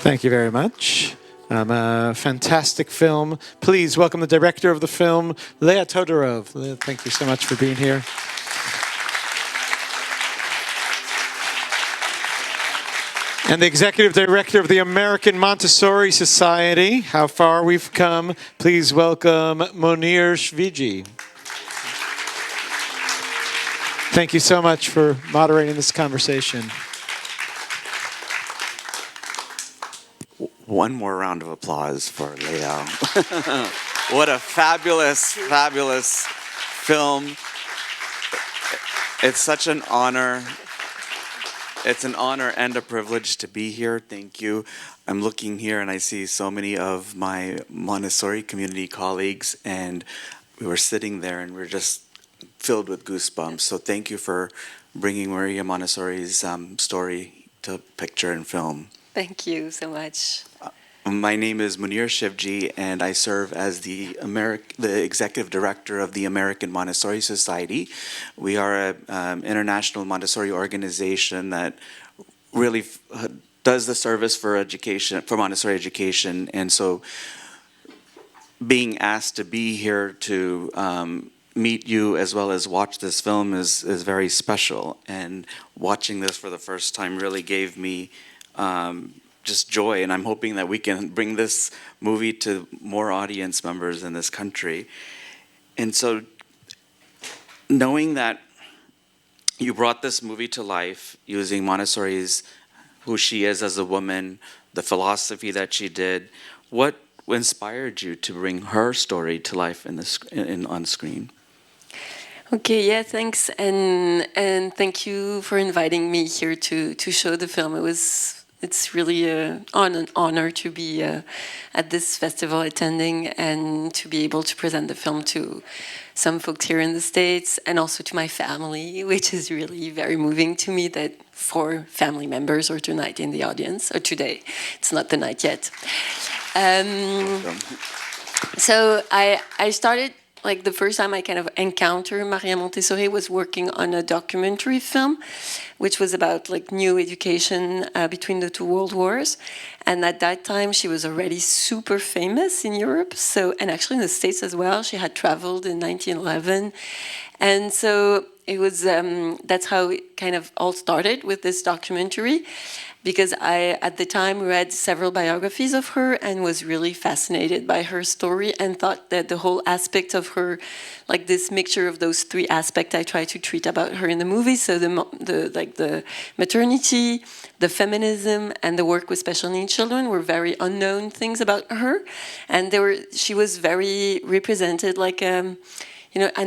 Thank you very much. A fantastic film. Please welcome the director of the film, Léa Todorov. Léa, thank you so much for being here. And the executive director of the American Montessori Society. How far we've come. Please welcome Munir Shivji. Thank you so much for moderating this conversation. One more round of applause for Léa. What a fabulous, fabulous film. It's such an honor. It's an honor and a privilege to be here. Thank you. I'm looking here and I see so many of my Montessori community colleagues, and we were sitting there and we're just filled with goosebumps. So thank you for bringing Maria Montessori's story to picture and film. Thank you so much. My name is Munir Shivji, and I serve as the executive director of the American Montessori Society. We are an international Montessori organization that really does the service for education, for Montessori education. And so being asked to be here to meet you as well as watch this film is very special. And watching this for the first time really gave me just joy, and I'm hoping that we can bring this movie to more audience members in this country. And so knowing that you brought this movie to life using Montessori's, who she is as a woman, the philosophy that she did, what inspired you to bring her story to life on screen? Okay, yeah, thanks, and thank you for inviting me here to show the film. It's really an honor to be at this festival attending and to be able to present the film to some folks here in the States and also to my family, which is really very moving to me that 4 family members are tonight in the audience, or today. It's not the night yet. So I started, like the first time I kind of encountered Maria Montessori was working on a documentary film, which was about like new education between the 2 world wars. And at that time, she was already super famous in Europe. So, and actually in the States as well. She had traveled in 1911. And so it was, that's how it kind of all started with this documentary. Because I, at the time, read several biographies of her and was really fascinated by her story and thought that the whole aspect of her, like this mixture of those 3 aspects I try to treat about her in the movie, so the maternity, the feminism, and the work with special needs children were very unknown things about her. And she was very represented like an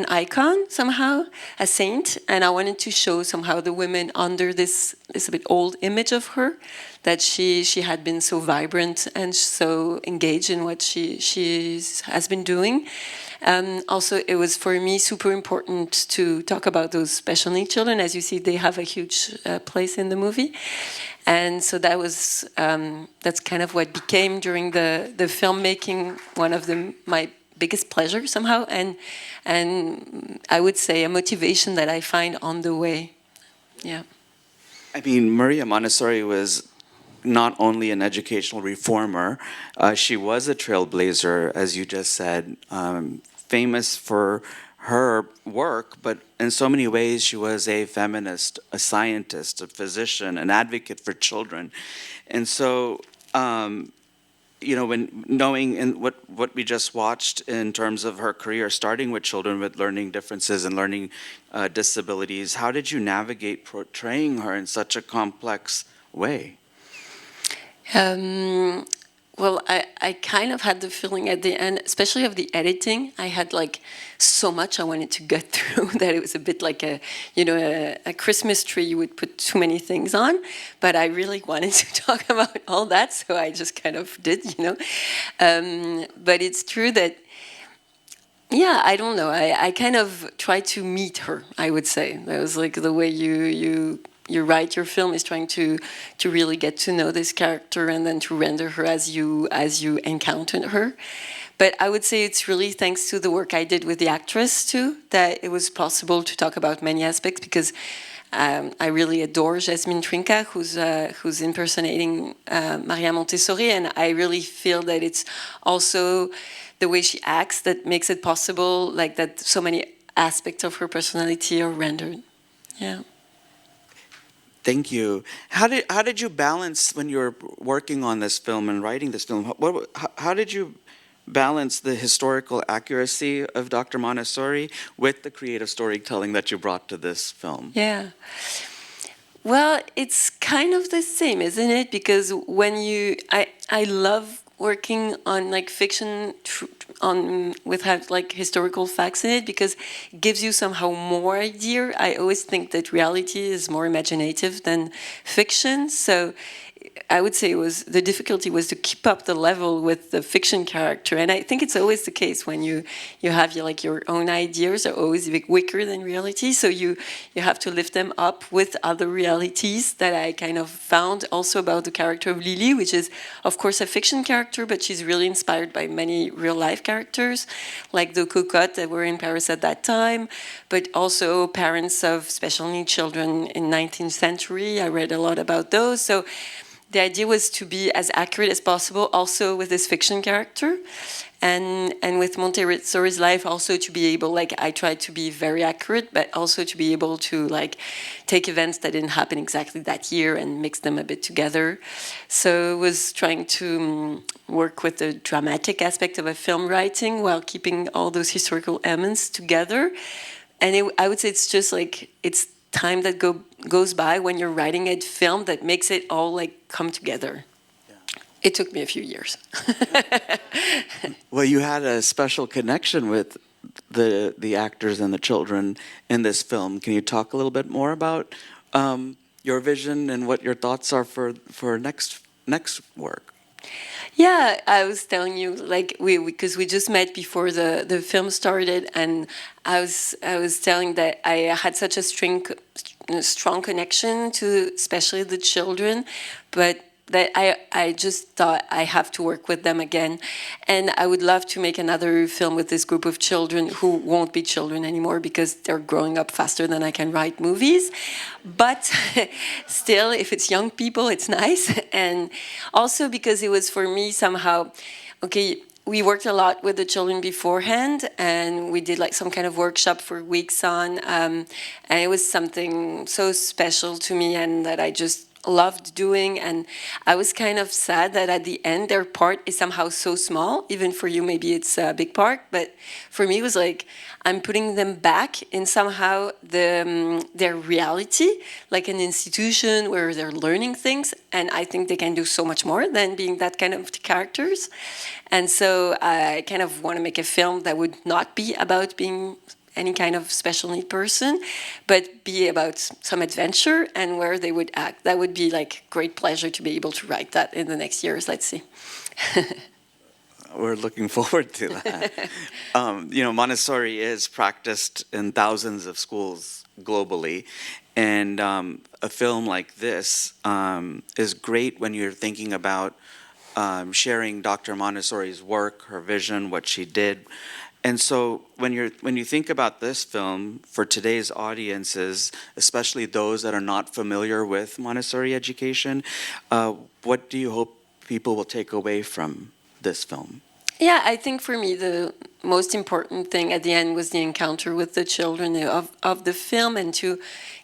icon somehow, a saint, and I wanted to show somehow the women under this a bit old image of her, that she had been so vibrant and so engaged in what she has been doing. Also, it was for me super important to talk about those special needs children. As you see, they have a huge place in the movie. And so that was, that's kind of what became during the filmmaking one of my biggest pleasure somehow, and I would say a motivation that I find on the way. Yeah. I mean, Maria Montessori was not only an educational reformer, she was a trailblazer, as you just said, famous for her work, but in so many ways she was a feminist, a scientist, a physician, an advocate for children. And so when knowing in what we just watched in terms of her career, starting with children with learning differences and learning disabilities, how did you navigate portraying her in such a complex way? Well, I kind of had the feeling at the end, especially of the editing, I had like so much I wanted to get through that it was a bit like a Christmas tree you would put too many things on, but I really wanted to talk about all that, so I just kind of did, But it's true that, yeah, I don't know, I kind of tried to meet her, I would say. That was like the way you write your film is trying to really get to know this character and then to render her as you encountered her. But I would say it's really thanks to the work I did with the actress too that it was possible to talk about many aspects, because I really adore Jasmine Trinca, who's impersonating Maria Montessori, and I really feel that it's also the way she acts that makes it possible, like that so many aspects of her personality are rendered. Yeah. Thank you. How did you balance when you were working on this film and writing this film? How did you balance the historical accuracy of Dr. Montessori with the creative storytelling that you brought to this film? Yeah. Well, it's kind of the same, isn't it? Because when I love working on like fiction with like historical facts in it, because it gives you somehow more idea. I always think that reality is more imaginative than fiction, so I would say the difficulty was to keep up the level with the fiction character, and I think it's always the case when you have your own ideas are always a bit weaker than reality, so you have to lift them up with other realities that I kind of found also about the character of Lily, which is of course a fiction character, but she's really inspired by many real life characters, like the cocottes that were in Paris at that time, but also parents of special needs children in 19th century. I read a lot about those, so the idea was to be as accurate as possible also with this fiction character, and with Montessori's life also to be able, like I tried to be very accurate, but also to be able to like take events that didn't happen exactly that year and mix them a bit together. So it was trying to work with the dramatic aspect of a film writing while keeping all those historical elements together. And I would say it's just like, it's time that goes by when you're writing a film that makes it all like come together. Yeah. It took me a few years. Well, you had a special connection with the actors and the children in this film. Can you talk a little bit more about your vision and what your thoughts are for next work? Yeah, I was telling you, like because we just met before the film started, and I was telling that I had such a strong connection to especially the children, but that I just thought I have to work with them again, and I would love to make another film with this group of children who won't be children anymore because they're growing up faster than I can write movies. But still, if it's young people, it's nice, and also because it was for me somehow, okay, we worked a lot with the children beforehand, and we did like some kind of workshop for weeks on, and it was something so special to me and that I just loved doing. And I was kind of sad that at the end their part is somehow so small. Even for you maybe it's a big part, but for me it was like I'm putting them back in somehow their reality, like an institution where they're learning things, and I think they can do so much more than being that kind of characters. And so I kind of want to make a film that would not be about being any kind of special need person, but be about some adventure and where they would act. That would be like great pleasure to be able to write that in the next years. Let's see. We're looking forward to that. Montessori is practiced in thousands of schools globally, and a film like this is great when you're thinking about sharing Dr. Montessori's work, her vision, what she did. And so when you think about this film for today's audiences, especially those that are not familiar with Montessori education, what do you hope people will take away from this film? Yeah, I think for me the most important thing at the end was the encounter with the children of the film, and to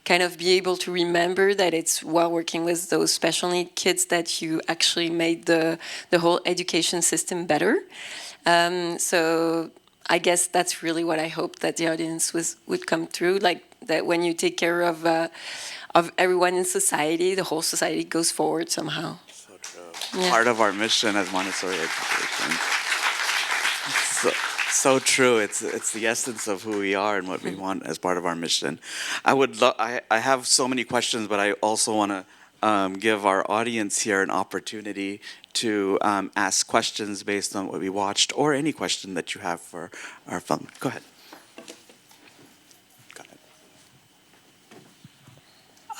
kind of be able to remember that it's while working with those special need kids that you actually made the whole education system better. So I guess that's really what I hope that the audience would come through, like that when you take care of everyone in society, the whole society goes forward somehow. So true. Yeah. Part of our mission as Montessori education. So true. It's the essence of who we are and what we want as part of our mission. I have so many questions, but I also want to give our audience here an opportunity to ask questions based on what we watched, or any question that you have for our film. Go ahead.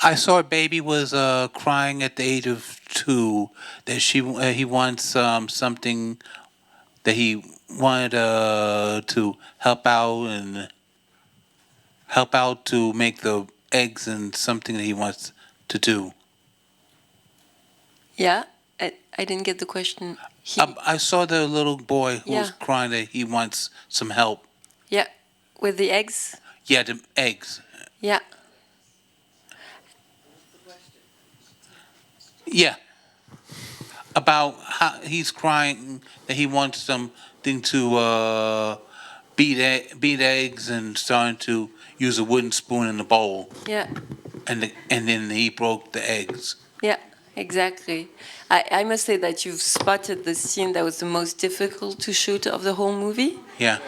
I saw a baby was crying at the age of 2 that he wants something that he wanted to help out to make the eggs and something that he wants to do. Yeah, I didn't get the question. I saw the little boy who was Yeah. crying that he wants some help. Yeah, with the eggs. Yeah, the eggs. Yeah. Yeah. About how he's crying that he wants something to beat eggs and starting to use a wooden spoon in the bowl. Yeah. And then he broke the eggs. Yeah, exactly. I must say that you've spotted the scene that was the most difficult to shoot of the whole movie. Yeah.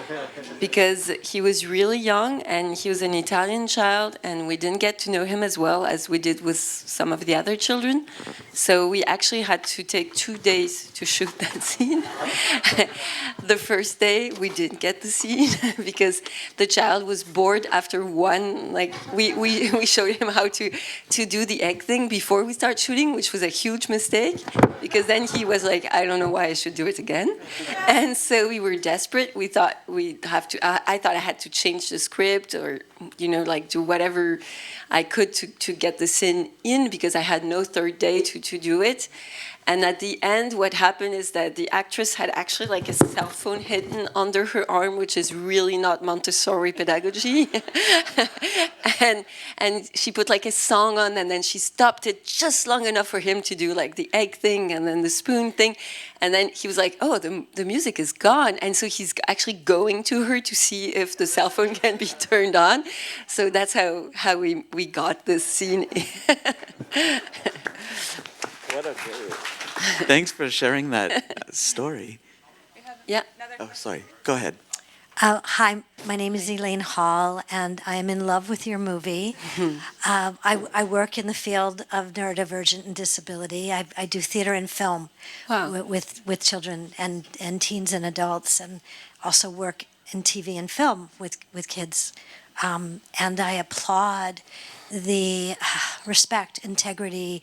Because he was really young and he was an Italian child, and we didn't get to know him as well as we did with some of the other children. So we actually had to take 2 days to shoot that scene. The first day we didn't get the scene because the child was bored after one. Like we showed him how to do the egg thing before we start shooting, which was a huge mistake because then he was like, I don't know why I should do it again. And so we were desperate. We thought we'd have to, I thought I had to change the script or, like do whatever I could to get the scene in because I had no third day to do it. And at the end, what happened is that the actress had actually like a cell phone hidden under her arm, which is really not Montessori pedagogy. and she put like a song on, and then she stopped it just long enough for him to do like the egg thing and then the spoon thing. And then he was like, oh, the music is gone. And so he's actually going to her to see if the cell phone can be turned on. So that's how we got this scene. What a great. Thanks for sharing that story. Yeah. Oh, sorry. Go ahead. Hi, my name is Elaine Hall, and I am in love with your movie. I work in the field of neurodivergent and disability. I do theater and film Wow. with children and teens and adults, and also work in TV and film with kids. And I applaud the respect, integrity,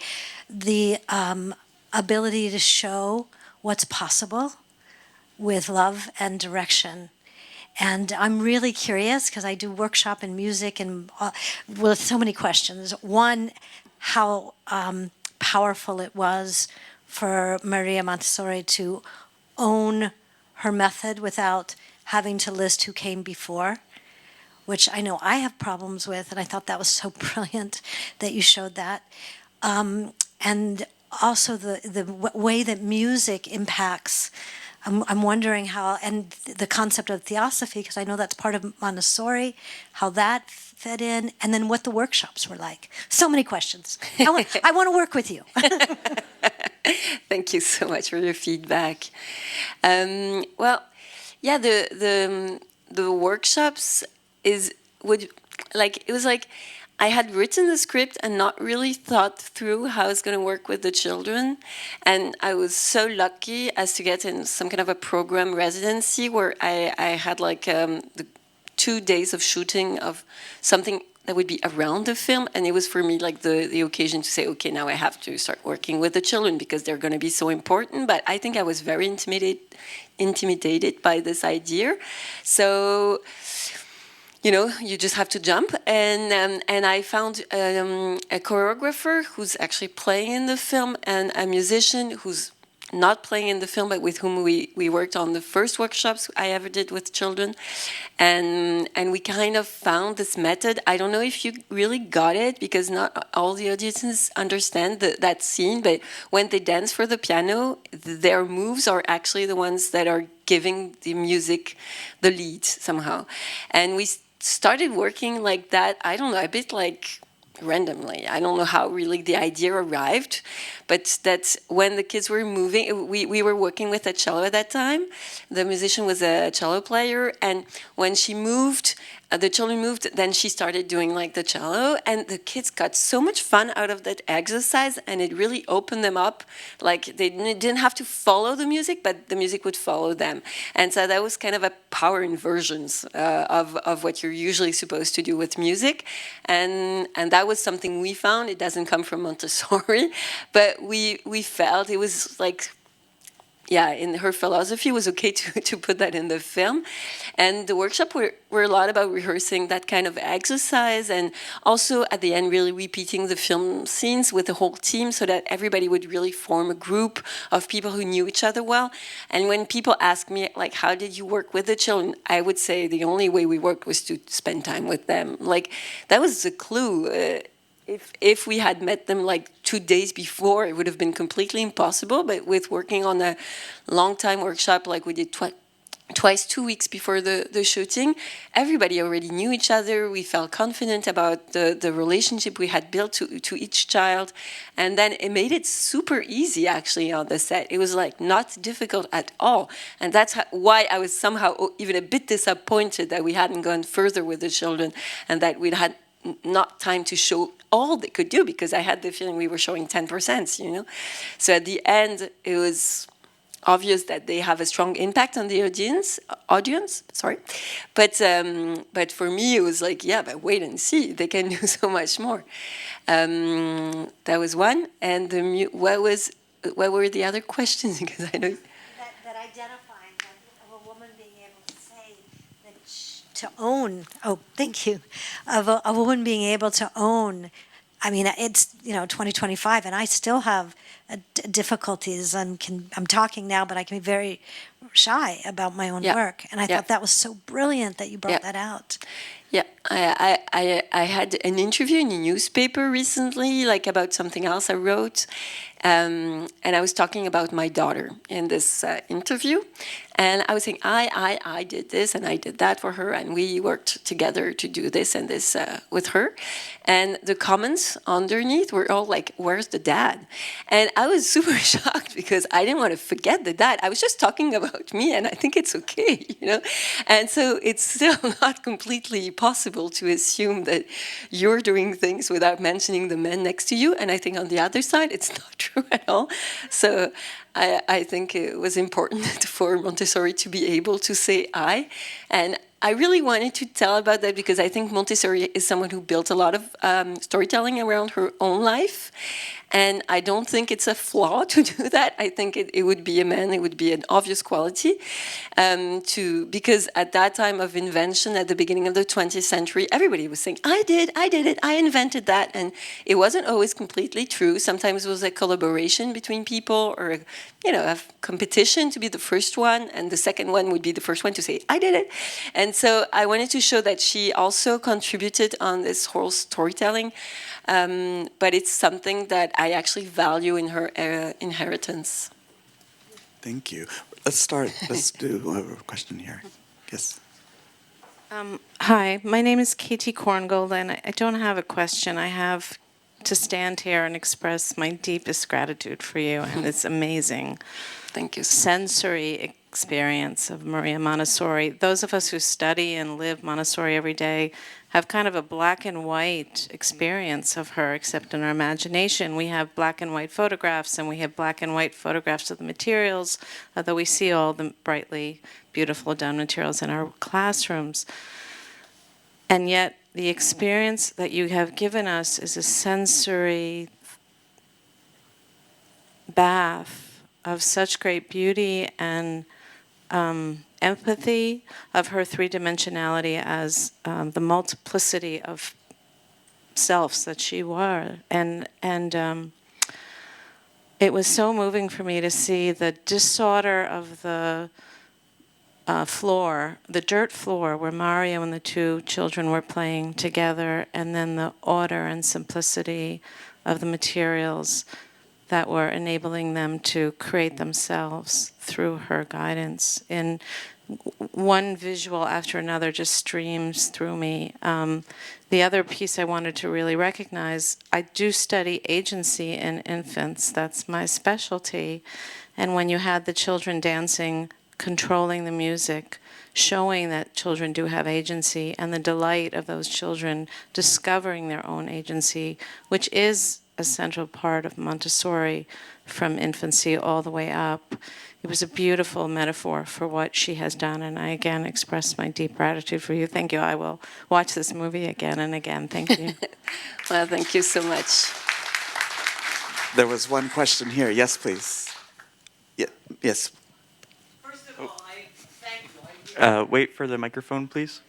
the ability to show what's possible with love and direction. And I'm really curious because I do workshop in music and with so many questions. One, how powerful it was for Maria Montessori to own her method without having to list who came before, which I know I have problems with, and I thought that was so brilliant that you showed that. And also the way that music impacts. I'm wondering how, and the concept of theosophy, because I know that's part of Montessori, how that fed in, and then what the workshops were like. So many questions. I want to work with you. Thank you so much for your feedback. Well, yeah, the workshops it was like I had written the script and not really thought through how it's going to work with the children. And I was so lucky as to get in some kind of a program residency where I had like the 2 days of shooting of something that would be around the film. And it was for me like the occasion to say, okay, now I have to start working with the children because they're going to be so important. But I think I was very intimidated by this idea. So you just have to jump. And I found a choreographer who's actually playing in the film and a musician who's not playing in the film, but with whom we worked on the first workshops I ever did with children. And we kind of found this method. I don't know if you really got it because not all the audiences understand that scene, but when they dance for the piano, their moves are actually the ones that are giving the music the lead somehow. And we started working like that, I don't know, a bit like randomly. I don't know how really the idea arrived, but that when the kids were moving, we were working with a cello at that time. The musician was a cello player, and when she moved, the children moved, then she started doing like the cello, and the kids got so much fun out of that exercise, and it really opened them up. Like they didn't have to follow the music, but the music would follow them. And so that was kind of a power inversions of what you're usually supposed to do with music. And that was something we found. It doesn't come from Montessori, but we felt it was like yeah, in her philosophy, it was okay to put that in the film. And the workshop were a lot about rehearsing that kind of exercise, and also at the end really repeating the film scenes with the whole team so that everybody would really form a group of people who knew each other well. And when people ask me, like, how did you work with the children? I would say the only way we worked was to spend time with them. Like, that was the clue. If we had met them like 2 days before, it would have been completely impossible. But with working on a long time workshop like we did twice 2 weeks before the shooting, everybody already knew each other. We felt confident about the relationship we had built to each child. And then it made it super easy actually on the set. It was like not difficult at all. And that's why I was somehow even a bit disappointed that we hadn't gone further with the children and that we'd had not time to show all they could do, because I had the feeling we were showing 10%, you know. So at the end, it was obvious that they have a strong impact on the audience. Sorry, but for me it was like, yeah, but wait and see, they can do so much more. That was one, and what were the other questions? Because I know that identifying of a woman being able to say that to own. Oh, thank you. Of a woman being able to own. I mean, it's 2025, and I still have difficulties. I'm talking now, but I can be very shy about my own work. And I thought that was so brilliant that you brought that out. Yeah, I had an interview in a newspaper recently, like about something else I wrote, and I was talking about my daughter in this interview, and I was saying I did this and I did that for her, and we worked together to do this and this with her, and the comments underneath were all like, "Where's the dad?" And I was super shocked because I didn't want to forget the dad. I was just talking about me, and I think it's okay, you know, and so it's still not completely possible to assume that you're doing things without mentioning the men next to you. And I think on the other side, it's not true at all. So I think it was important for Montessori to be able to say I. And I really wanted to tell about that because I think Montessori is someone who built a lot of storytelling around her own life. And I don't think it's a flaw to do that. I think it would be it would be an obvious quality because at that time of invention, at the beginning of the 20th century, everybody was saying, I did it, I invented that. And it wasn't always completely true. Sometimes it was a collaboration between people or, a competition to be the first one. And the second one would be the first one to say, I did it. And so I wanted to show that she also contributed on this whole storytelling. But it's something that I actually value in her inheritance. Thank you. Let's do a question here. Yes. Hi, my name is Katie Korngold, and I don't have a question. I have to stand here and express my deepest gratitude for you and this amazing Thank you. sensory experience of Maria Montessori. Those of us who study and live Montessori every day have kind of a black and white experience of her, except in our imagination. We have black and white photographs, and we have black and white photographs of the materials, although we see all the brightly beautiful done materials in our classrooms. And yet, the experience that you have given us is a sensory bath of such great beauty and empathy of her three-dimensionality as the multiplicity of selves that she were. And it was so moving for me to see the disorder of the floor, the dirt floor where Mario and the two children were playing together, and then the order and simplicity of the materials that were enabling them to create themselves through her guidance. And one visual after another just streams through me. The other piece I wanted to really recognize, I do study agency in infants. That's my specialty. And when you had the children dancing, controlling the music, showing that children do have agency, and the delight of those children discovering their own agency, which is a central part of Montessori from infancy all the way up. It was a beautiful metaphor for what she has done, and I again express my deep gratitude for you. Thank you. I will watch this movie again and again. Thank you. Well, thank you so much. There was one question here. Yes, please. Yes. First of all, I thank you. Wait for the microphone, please.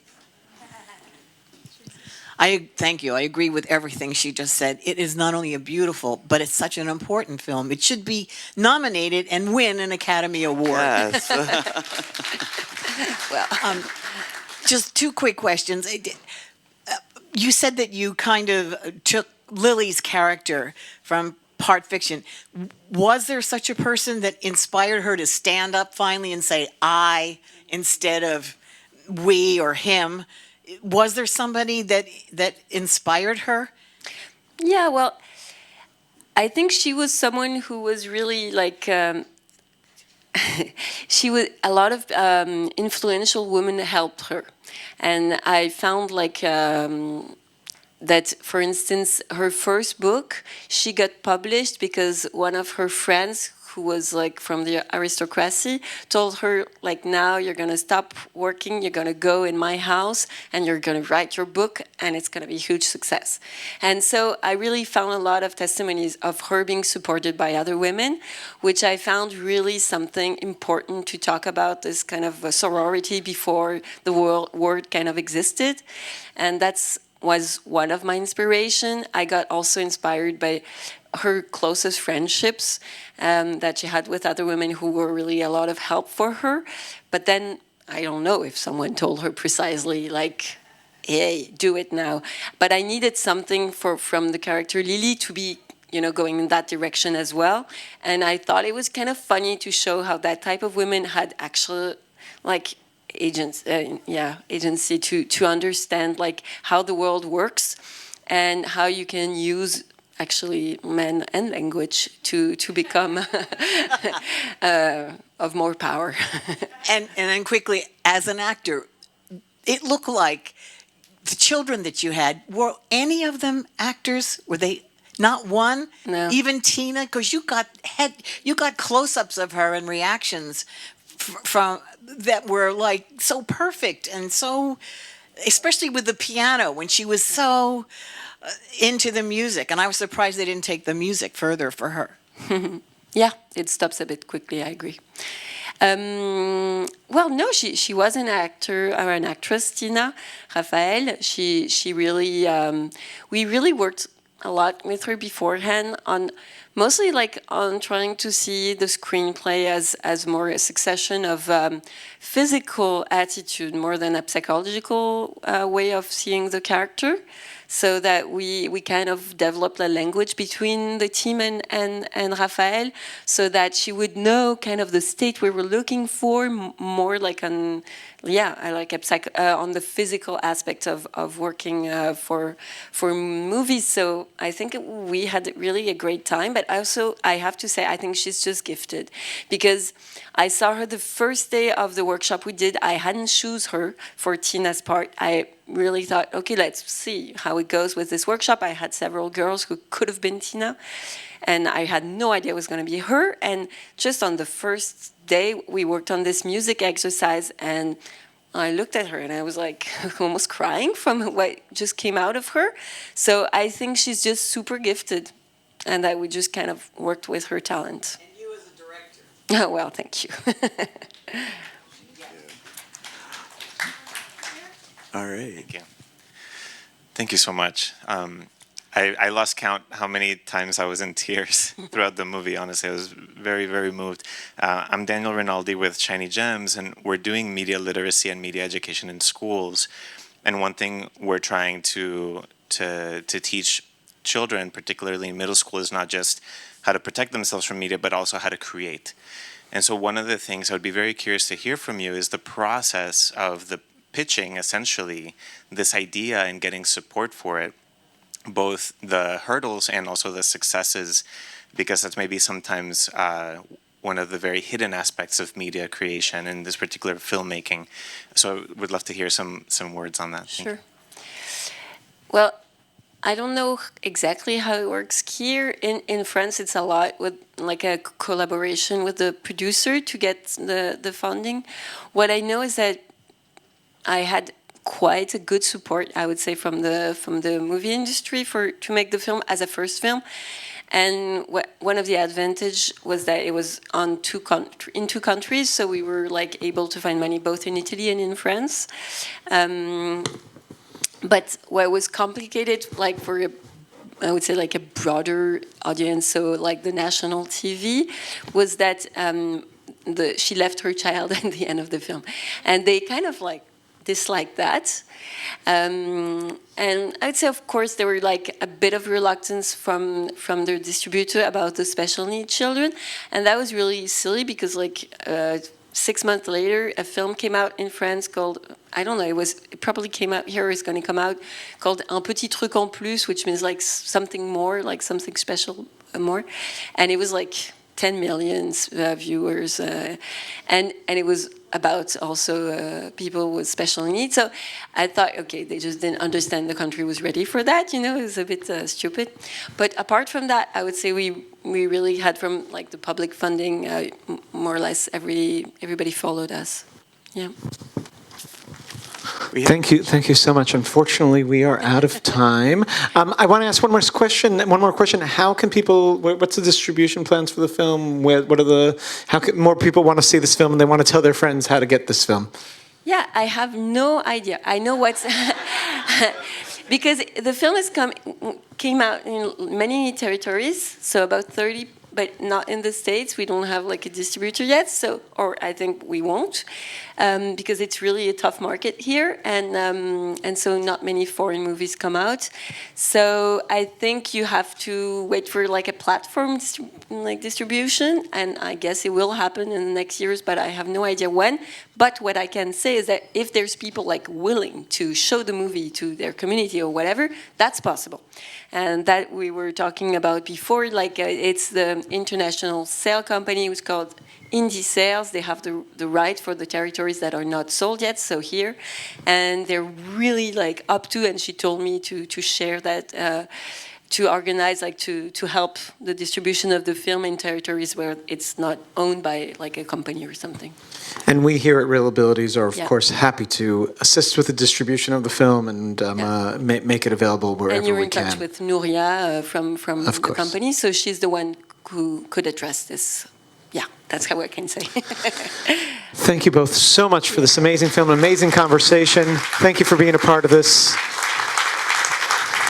I thank you. I agree with everything she just said. It is not only a beautiful, but it's such an important film. It should be nominated and win an Academy Award. Yes. Well, just two quick questions. You said that you kind of took Lily's character from part fiction. Was there such a person that inspired her to stand up finally and say I instead of we or him? Was there somebody that inspired her? Yeah, well, I think she was someone who was really like, she was, a lot of influential women helped her. And I found like, that, for instance, her first book, she got published because one of her friends who was like from the aristocracy told her like, now you're going to stop working, you're going to go in my house and you're going to write your book and it's going to be a huge success. And so I really found a lot of testimonies of her being supported by other women, which I found really something important to talk about, this kind of a sorority before the word kind of existed. And that's was one of my inspiration. I got also inspired by her closest friendships that she had with other women who were really a lot of help for her. But then I don't know if someone told her precisely like, hey, do it now. But I needed something from the character Lily to be, you know, going in that direction as well. And I thought it was kind of funny to show how that type of women had actually like agency to understand like how the world works and how you can use actually men and language to become of more power. And then quickly, as an actor, it looked like the children that you had, were any of them actors? Were they not one? No. Even Tina, because you got close-ups of her and reactions from that were like so perfect and so, especially with the piano when she was so into the music, and I was surprised they didn't take the music further for her. Yeah, it stops a bit quickly, I agree. Well, no, she was an actor or an actress, Tina Raphael. She really, we really worked a lot with her beforehand on mostly like on trying to see the screenplay as more a succession of physical attitude more than a psychological way of seeing the character, so that we kind of developed a language between the team and Raphael, so that she would know kind of the state we were looking for, more like on, like on the physical aspect of working for movies. So I think we had really a great time, but also I have to say I think she's just gifted, because I saw her the first day of the workshop we did. I hadn't chosen her for Tina's part. I really thought, okay, let's see how it goes with this workshop. I had several girls who could have been Tina, and I had no idea it was going to be her. And just on the first day, we worked on this music exercise, and I looked at her and I was like almost crying from what just came out of her. So I think she's just super gifted, and that we just kind of worked with her talent. And you as a director. Oh, well, thank you. All right. Thank you. Thank you so much. I lost count how many times I was in tears throughout the movie. Honestly, I was very, very moved. I'm Daniel Rinaldi with Shiny Gems, and we're doing media literacy and media education in schools. And one thing we're trying to teach children, particularly in middle school, is not just how to protect themselves from media, but also how to create. And so one of the things I would be very curious to hear from you is the process of the pitching, essentially, this idea and getting support for it, both the hurdles and also the successes, because that's maybe sometimes one of the very hidden aspects of media creation and this particular filmmaking. So I would love to hear some words on that. Sure. Well, I don't know exactly how it works here. In France, it's a lot with like a collaboration with the producer to get the funding. What I know is that I had quite a good support, I would say, from the movie industry to make the film as a first film. And one of the advantage was that it was on in two countries, so we were like able to find money both in Italy and in France. But what was complicated, like for I would say like a broader audience, so like the national TV, was that she left her child at the end of the film, and they kind of like disliked that. And I'd say, of course, there were like a bit of reluctance from their distributor about the special needs children, and that was really silly because like 6 months later, a film came out in France called, I don't know, it probably came out here, it's going to come out, called Un petit truc en plus, which means like something more, like something special more, and it was like 10 million viewers, and it was about also people with special needs. So I thought, okay, they just didn't understand the country was ready for that, you know, it was a bit stupid. But apart from that, I would say we really had from like the public funding, more or less everybody followed us. Yeah. Thank you so much. Unfortunately, we are out of time. I want to ask one more question. How can people? What's the distribution plans for the film? How can more people want to see this film and they want to tell their friends how to get this film? Yeah, I have no idea. I know what's because the film came out in many territories, so about 30. But not in the States. We don't have like a distributor yet, or I think we won't, because it's really a tough market here, and so not many foreign movies come out. So I think you have to wait for like a platform distribution, and I guess it will happen in the next years, but I have no idea when. But what I can say is that if there's people like willing to show the movie to their community or whatever, that's possible. And that we were talking about before, like it's the international sale company, it was called Indie Sales. They have the right for the territories that are not sold yet, so here. And they're really like up to, and she told me to share that, to organize, like to help the distribution of the film in territories where it's not owned by like a company or something. And we here at ReelAbilities are, of course, happy to assist with the distribution of the film and make it available wherever we can. And you're in touch with Nuria from the company, so she's the one who could address this. Yeah, that's how I can say. Thank you both so much for this amazing film, amazing conversation. Thank you for being a part of this.